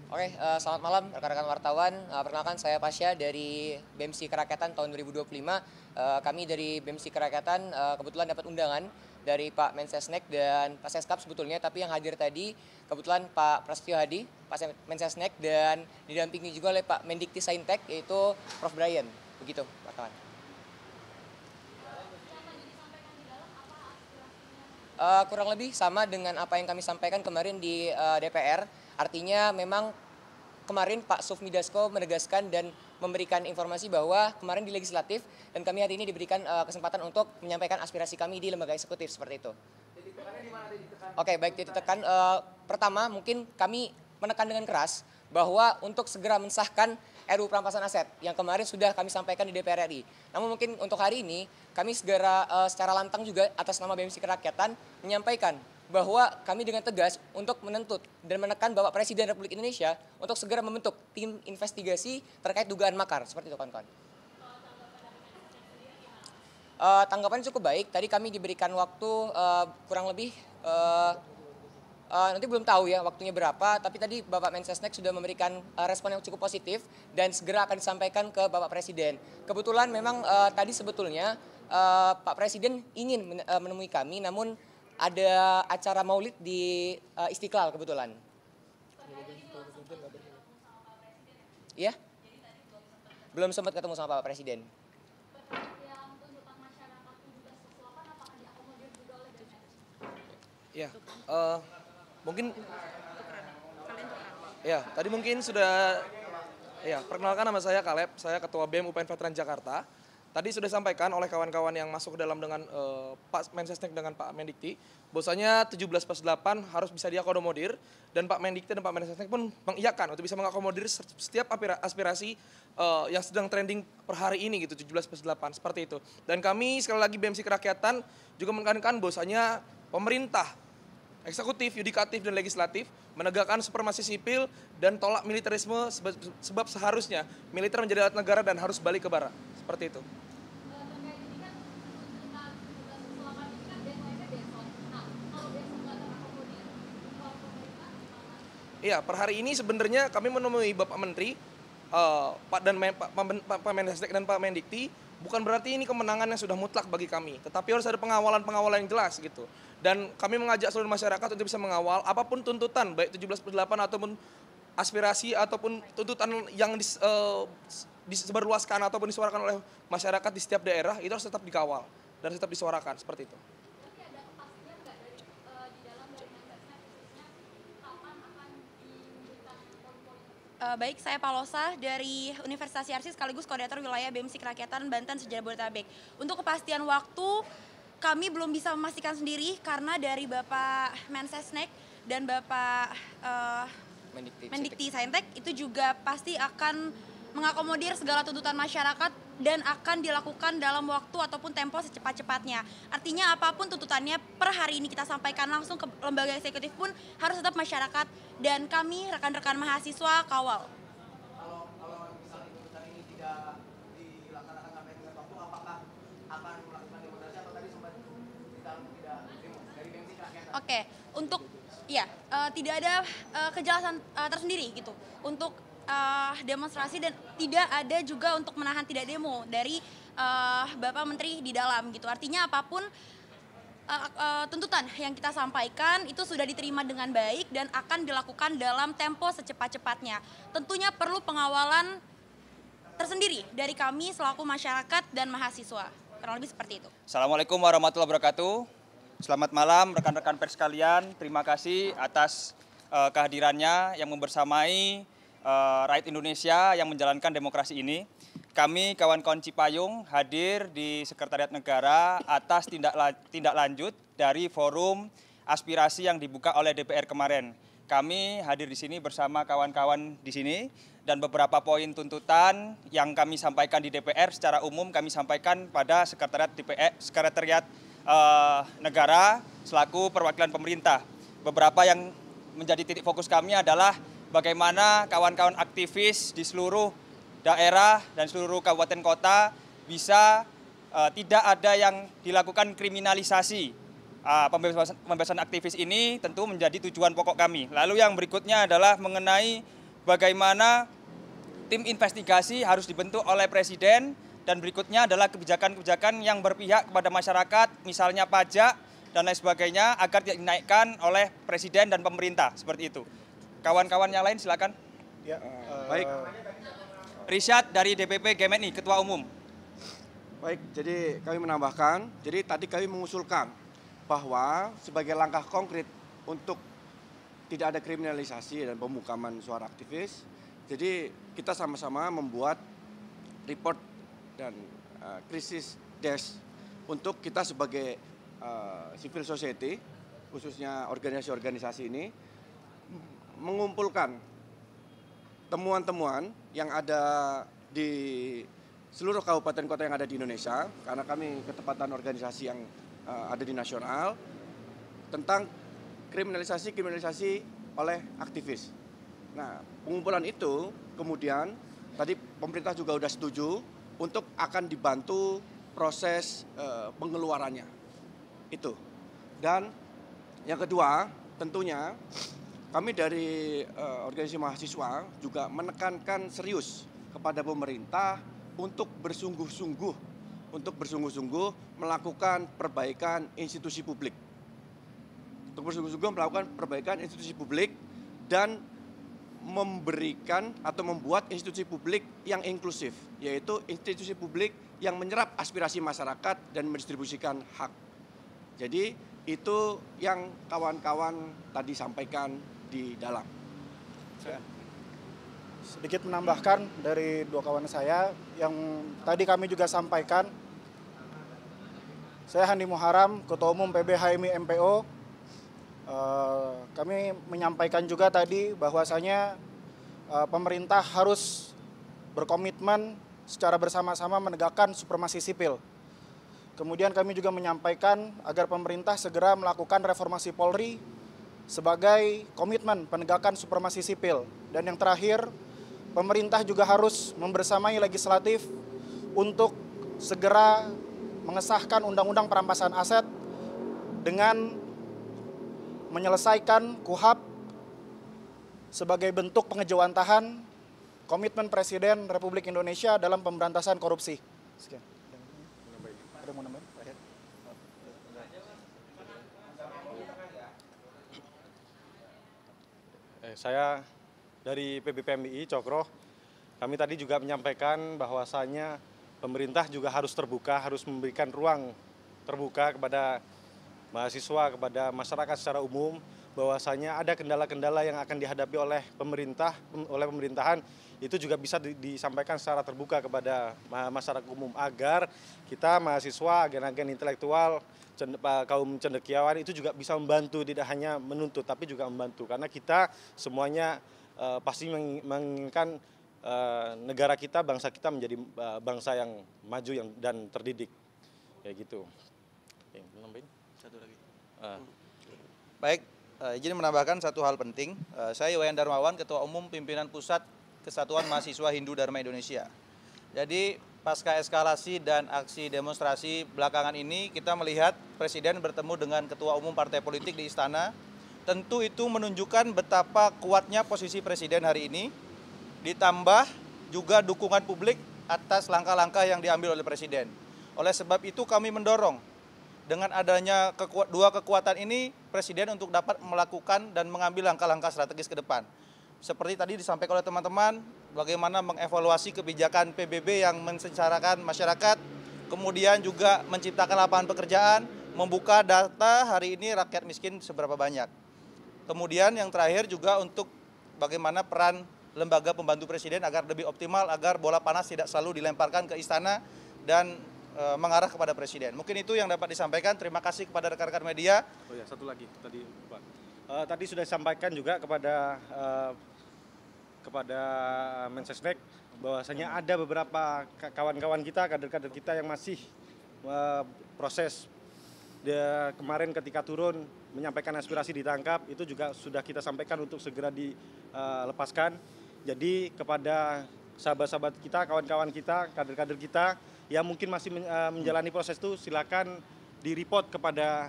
Oke, selamat malam rekan-rekan wartawan. Perkenalkan saya Pasya dari BEMSI Kerakyatan tahun 2025. Kami dari BEMSI Kerakyatan kebetulan dapat undangan dari Pak Mensesnek dan Pak Seskap sebetulnya, tapi yang hadir tadi kebetulan Pak Prasetyo Hadi, Pak Mensesnek, dan didampingi juga oleh Pak Mendikti Saintek yaitu Prof. Brian. Begitu, Pak kawan. Kurang lebih sama dengan apa yang kami sampaikan kemarin di DPR. Artinya memang kemarin Pak Sufmi Dasko menegaskan dan memberikan informasi bahwa kemarin di legislatif dan kami hari ini diberikan kesempatan untuk menyampaikan aspirasi kami di lembaga eksekutif seperti itu. Oke, baik, titik tekan. Pertama, mungkin kami menekan dengan keras bahwa untuk segera mensahkan RUU Perampasan Aset yang kemarin sudah kami sampaikan di DPR RI. Namun mungkin untuk hari ini kami segera secara lantang juga atas nama BEMSI Kerakyatan menyampaikan bahwa kami dengan tegas untuk menuntut dan menekan Bapak Presiden Republik Indonesia untuk segera membentuk tim investigasi terkait dugaan makar. Seperti itu, kawan-kawan. Tanggapan cukup baik. Tadi kami diberikan waktu kurang lebih nanti belum tahu ya waktunya berapa, tapi tadi Bapak Mensesnek sudah memberikan respon yang cukup positif dan segera akan disampaikan ke Bapak Presiden. Kebetulan memang tadi sebetulnya Pak Presiden ingin menemui kami, namun ada acara maulid di Istiqlal kebetulan. Iya? Belum sempat ketemu sama Bapak Presiden. Ya, mungkin ya tadi mungkin sudah perkenalkan, nama saya Kaleb, saya Ketua BEM UPN Veteran Jakarta. Tadi sudah disampaikan oleh kawan-kawan yang masuk ke dalam dengan Pak Mensesnek dengan Pak Mendikti, bahwasanya 17+8 harus bisa diakomodir, dan Pak Mendikti dan Pak Mensesnek pun mengiyakan untuk bisa mengakomodir setiap aspirasi yang sedang trending per hari ini gitu, 17+8 seperti itu. Dan kami sekali lagi BEMSI Kerakyatan juga menekankan bahwasanya pemerintah eksekutif, yudikatif, dan legislatif menegakkan supremasi sipil dan tolak militerisme, sebab seharusnya militer menjadi alat negara dan harus balik ke bara. Seperti itu. Iya, per hari ini sebenarnya kami menemui Bapak Menteri, Pak Mensesnek dan Pak Mendikti. Bukan berarti ini kemenangan yang sudah mutlak bagi kami, tetapi harus ada pengawalan-pengawalan yang jelas gitu. Dan kami mengajak seluruh masyarakat untuk bisa mengawal apapun tuntutan, baik 17+8 ataupun aspirasi ataupun tuntutan yang disebarluaskan ataupun disuarakan oleh masyarakat di setiap daerah, itu harus tetap dikawal dan tetap disuarakan seperti itu. Baik, saya Palosa dari Universitas Yarsi sekaligus koordinator wilayah BEMSI Kerakyatan Banten Sejabodetabek. Untuk kepastian waktu, kami belum bisa memastikan sendiri karena dari Bapak Mensesnek dan Bapak Mendikti Saintek itu juga pasti akan mengakomodir segala tuntutan masyarakat dan akan dilakukan dalam waktu ataupun tempo secepat-cepatnya. Artinya apapun tuntutannya per hari ini kita sampaikan langsung ke lembaga eksekutif pun harus tetap masyarakat dan kami rekan-rekan mahasiswa kawal. Kalau misalnya tuntutan ini tidak dilaksanakan sampai dengan waktu, apakah akan melakukan demonstrasi atau tadi sempat kita tidak demo dari BEMSI Kerakyatan? Oke, untuk tidak ada kejelasan tersendiri gitu untuk demonstrasi dan tidak ada juga untuk menahan tidak demo dari Bapak Menteri di dalam gitu. Artinya apapun tuntutan yang kita sampaikan itu sudah diterima dengan baik dan akan dilakukan dalam tempo secepat-cepatnya. Tentunya perlu pengawalan tersendiri dari kami selaku masyarakat dan mahasiswa. Kurang lebih seperti itu. Assalamualaikum warahmatullahi wabarakatuh. Selamat malam rekan-rekan pers sekalian. Terima kasih atas kehadirannya yang membersamai rakyat Indonesia yang menjalankan demokrasi ini. Kami kawan-kawan Cipayung hadir di Sekretariat Negara atas tindak lanjut dari forum aspirasi yang dibuka oleh DPR kemarin. Kami hadir di sini bersama kawan-kawan di sini dan beberapa poin tuntutan yang kami sampaikan di DPR secara umum kami sampaikan pada Sekretariat Negara selaku perwakilan pemerintah. Beberapa yang menjadi titik fokus kami adalah bagaimana kawan-kawan aktivis di seluruh daerah dan seluruh kabupaten kota bisa tidak ada yang dilakukan kriminalisasi. Pembebasan aktivis ini tentu menjadi tujuan pokok kami. Lalu yang berikutnya adalah mengenai bagaimana tim investigasi harus dibentuk oleh Presiden, dan berikutnya adalah kebijakan-kebijakan yang berpihak kepada masyarakat, misalnya pajak dan lain sebagainya, agar tidak dinaikkan oleh Presiden dan pemerintah, seperti itu. Kawan-kawan yang lain silakan. Ya, Baik. Rishad dari DPP GMNI, Ketua Umum. baik. Jadi kami menambahkan, jadi tadi kami mengusulkan bahwa sebagai langkah konkret untuk tidak ada kriminalisasi dan pemukaman suara aktivis, jadi kita sama-sama membuat report dan krisis desk untuk kita sebagai civil society, khususnya organisasi-organisasi ini, mengumpulkan temuan-temuan yang ada di seluruh kabupaten kota yang ada di Indonesia, karena kami ketepatan organisasi yang ada di nasional, tentang kriminalisasi oleh aktivis. Nah, pengumpulan itu kemudian tadi pemerintah juga sudah setuju untuk akan dibantu proses pengeluarannya. Itu. Dan yang kedua, tentunya kami dari organisasi mahasiswa juga menekankan serius kepada pemerintah untuk bersungguh-sungguh melakukan perbaikan institusi publik. Untuk bersungguh-sungguh melakukan perbaikan institusi publik dan memberikan atau membuat institusi publik yang inklusif, yaitu institusi publik yang menyerap aspirasi masyarakat dan mendistribusikan hak. Jadi itu yang kawan-kawan tadi sampaikan di dalam. Sedikit menambahkan dari dua kawan saya yang tadi kami juga sampaikan. Saya Handi Muharam, Ketua Umum PB HMI MPO. Kami menyampaikan juga tadi bahwasanya pemerintah harus berkomitmen secara bersama-sama menegakkan supremasi sipil. Kemudian kami juga menyampaikan agar pemerintah segera melakukan reformasi Polri sebagai komitmen penegakan supremasi sipil. Dan yang terakhir, pemerintah juga harus membersamai legislatif untuk segera mengesahkan undang-undang perampasan aset dengan menyelesaikan KUHAP sebagai bentuk pengejawantahan komitmen Presiden Republik Indonesia dalam pemberantasan korupsi. Sekian. Ada mau nambahin? Saya dari PBPMI Cokro, kami tadi juga menyampaikan bahwasanya pemerintah juga harus terbuka, harus memberikan ruang terbuka kepada mahasiswa, kepada masyarakat secara umum, bahwasanya ada kendala-kendala yang akan dihadapi oleh pemerintahan, itu juga bisa disampaikan secara terbuka kepada masyarakat umum agar kita mahasiswa, agen-agen intelektual, kaum cendekiawan itu juga bisa membantu, tidak hanya menuntut tapi juga membantu, karena kita semuanya pasti menginginkan negara kita, bangsa kita menjadi bangsa yang maju dan terdidik, kayak gitu. Satu lagi. Baik, izin menambahkan satu hal penting. Saya Wayan Darmawan, Ketua Umum Pimpinan Pusat Kesatuan Mahasiswa Hindu Dharma Indonesia. Jadi pasca eskalasi dan aksi demonstrasi belakangan ini, kita melihat Presiden bertemu dengan Ketua Umum Partai Politik di Istana. Tentu itu menunjukkan betapa kuatnya posisi Presiden hari ini, ditambah juga dukungan publik atas langkah-langkah yang diambil oleh Presiden. Oleh sebab itu kami mendorong dengan adanya dua kekuatan ini, Presiden untuk dapat melakukan dan mengambil langkah-langkah strategis ke depan. Seperti tadi disampaikan oleh teman-teman, bagaimana mengevaluasi kebijakan PBB yang mensengsarakan masyarakat, kemudian juga menciptakan lapangan pekerjaan, membuka data hari ini rakyat miskin seberapa banyak. Kemudian yang terakhir juga untuk bagaimana peran lembaga pembantu Presiden agar lebih optimal, agar bola panas tidak selalu dilemparkan ke istana dan mengarah kepada Presiden. Mungkin itu yang dapat disampaikan. Terima kasih kepada rekan-rekan media. Oh ya, satu lagi tadi Pak. Tadi sudah disampaikan juga kepada Mensesnek bahwasanya ada beberapa kawan-kawan kita, kader-kader kita yang masih proses. Kemarin ketika turun menyampaikan aspirasi ditangkap, itu juga sudah kita sampaikan untuk segera dilepaskan. Jadi kepada sahabat-sahabat kita, kawan-kawan kita, kader-kader kita yang mungkin masih menjalani proses itu, silakan di-report kepada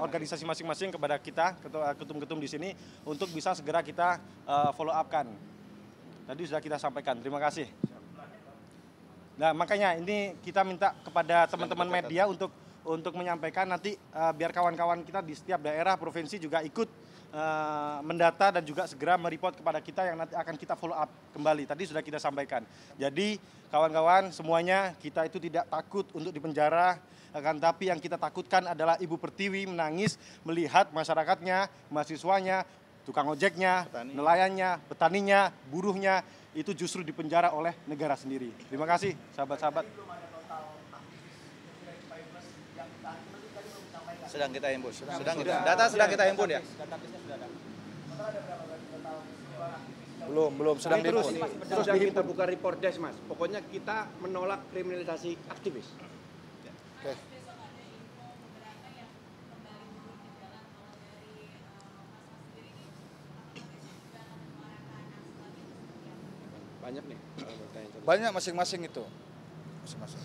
organisasi masing-masing, kepada kita, ketum-ketum di sini, untuk bisa segera kita follow up-kan. Tadi sudah kita sampaikan. Terima kasih. Nah, makanya ini kita minta kepada teman-teman media untuk menyampaikan nanti biar kawan-kawan kita di setiap daerah provinsi juga ikut mendata dan juga segera mereport kepada kita yang nanti akan kita follow up kembali. Tadi sudah kita sampaikan. Jadi kawan-kawan semuanya kita itu tidak takut untuk dipenjara, akan tapi yang kita takutkan adalah Ibu Pertiwi menangis melihat masyarakatnya, mahasiswanya, tukang ojeknya, nelayannya, petaninya, buruhnya itu justru dipenjara oleh negara sendiri. Terima kasih sahabat-sahabat. Sedang kita himpun. Data sedang kita himpun ya. Belum sedang terus kita buka report desk, Mas. Pokoknya kita menolak kriminalisasi aktivis. Oke. Banyak nih. Banyak masing-masing itu. Masing-masing.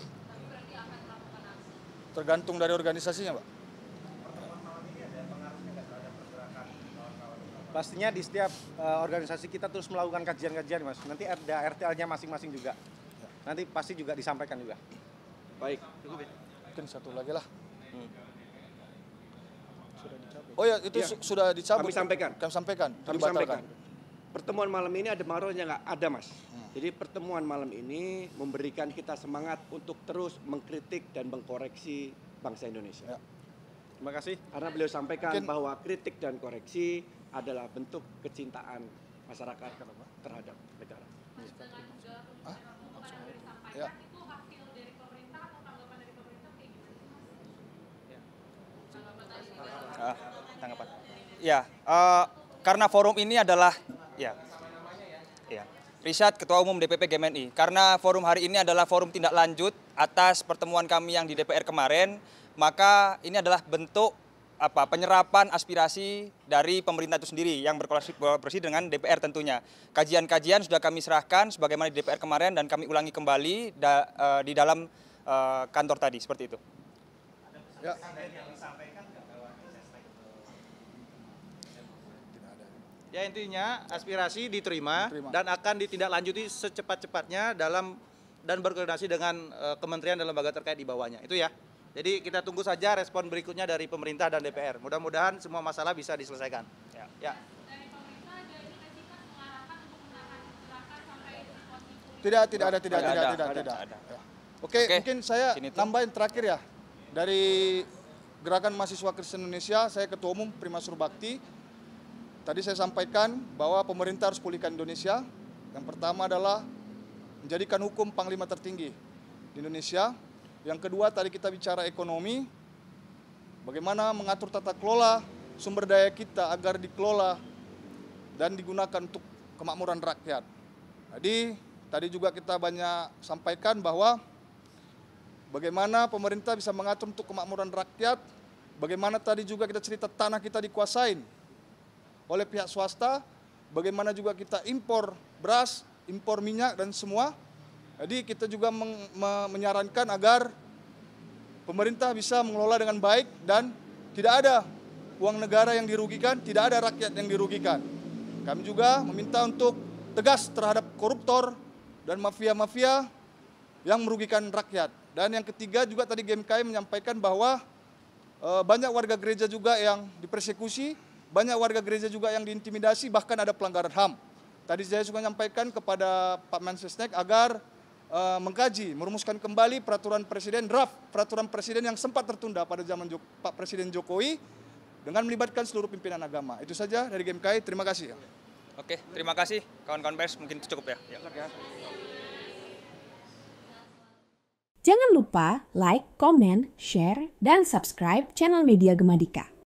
Tergantung dari organisasinya, Pak. Pastinya di setiap organisasi kita terus melakukan kajian-kajian, Mas. Nanti ada RTL-nya masing-masing juga. Nanti pasti juga disampaikan juga. Baik. Mungkin satu lagi lah. Oh ya, itu ya, sudah dicabut. Kami sampaikan. Kami sampaikan. Pertemuan malam ini ada marohnya nggak? Ada, Mas. Jadi pertemuan malam ini memberikan kita semangat untuk terus mengkritik dan mengkoreksi bangsa Indonesia. Ya. Terima kasih. Karena beliau sampaikan bahwa kritik dan koreksi adalah bentuk kecintaan masyarakat terhadap negara. Ya. Tanggapan. Ya, karena forum ini adalah Risyad, Ketua Umum DPP GMNI. Karena forum hari ini adalah forum tindak lanjut atas pertemuan kami yang di DPR kemarin, maka ini adalah bentuk penyerapan aspirasi dari pemerintah itu sendiri yang berkolaborasi dengan DPR tentunya. Kajian-kajian sudah kami serahkan sebagaimana di DPR kemarin dan kami ulangi kembali di dalam kantor tadi, seperti itu. Ya. Ya, intinya aspirasi diterima dan akan ditindaklanjuti secepat-cepatnya dan berkoordinasi dengan kementerian dan lembaga terkait di bawahnya. Itu ya. Jadi kita tunggu saja respon berikutnya dari pemerintah dan DPR. Mudah-mudahan semua masalah bisa diselesaikan. Ya. Tidak ada. Oke, mungkin saya nambahin terakhir ya. Dari Gerakan Mahasiswa Kristen Indonesia, saya Ketua Umum Prima Surbakti. Tadi saya sampaikan bahwa pemerintah harus pulihkan Indonesia. Yang pertama adalah menjadikan hukum panglima tertinggi di Indonesia. Yang kedua tadi kita bicara ekonomi, bagaimana mengatur tata kelola sumber daya kita agar dikelola dan digunakan untuk kemakmuran rakyat. Jadi tadi juga kita banyak sampaikan bahwa bagaimana pemerintah bisa mengatur untuk kemakmuran rakyat, bagaimana tadi juga kita cerita tanah kita dikuasain oleh pihak swasta, bagaimana juga kita impor beras, impor minyak dan semua. Jadi kita juga menyarankan agar pemerintah bisa mengelola dengan baik dan tidak ada uang negara yang dirugikan, tidak ada rakyat yang dirugikan. Kami juga meminta untuk tegas terhadap koruptor dan mafia-mafia yang merugikan rakyat. Dan yang ketiga juga tadi GMKI menyampaikan bahwa banyak warga gereja juga yang dipersekusi, banyak warga gereja juga yang diintimidasi, bahkan ada pelanggaran HAM. Tadi saya juga menyampaikan kepada Pak Mensesnek agar mengkaji, merumuskan kembali peraturan presiden, draft peraturan presiden yang sempat tertunda pada zaman Pak Presiden Jokowi dengan melibatkan seluruh pimpinan agama. Itu saja dari GMKI, terima kasih. Oke, terima kasih kawan-kawan pers, mungkin itu cukup ya. Jangan lupa like, comment, share, dan subscribe channel Media Gemadika.